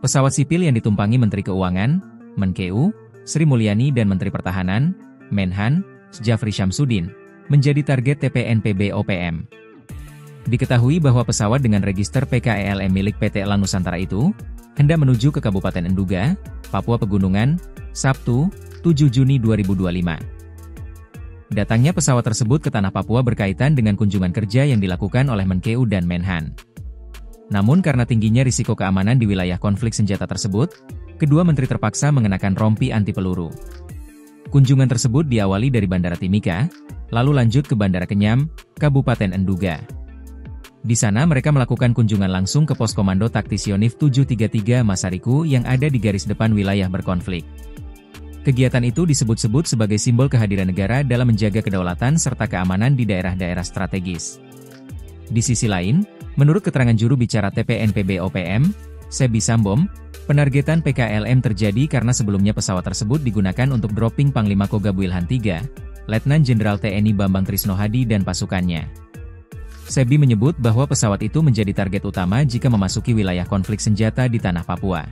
Pesawat sipil yang ditumpangi Menteri Keuangan, Menkeu, Sri Mulyani dan Menteri Pertahanan, Menhan, Jafri Syamsuddin, menjadi target TPNPB OPM. Diketahui bahwa pesawat dengan register PKELM milik PT Elang Nusantara itu hendak menuju ke Kabupaten Enduga, Papua Pegunungan, Sabtu, 7 Juni 2025. Datangnya pesawat tersebut ke Tanah Papua berkaitan dengan kunjungan kerja yang dilakukan oleh Menkeu dan Menhan. Namun karena tingginya risiko keamanan di wilayah konflik senjata tersebut, kedua menteri terpaksa mengenakan rompi anti peluru. Kunjungan tersebut diawali dari Bandara Timika, lalu lanjut ke Bandara Kenyam, Kabupaten Enduga. Di sana mereka melakukan kunjungan langsung ke Pos Komando Taktis Yonif 733 Masariku yang ada di garis depan wilayah berkonflik. Kegiatan itu disebut-sebut sebagai simbol kehadiran negara dalam menjaga kedaulatan serta keamanan di daerah-daerah strategis. Di sisi lain, menurut keterangan juru bicara TPNPB OPM, Sebi Sambom, penargetan PKLM terjadi karena sebelumnya pesawat tersebut digunakan untuk dropping Panglima Kogab Wilhan III, Letnan Jenderal TNI Bambang Trisnohadi dan pasukannya. Sebi menyebut bahwa pesawat itu menjadi target utama jika memasuki wilayah konflik senjata di Tanah Papua.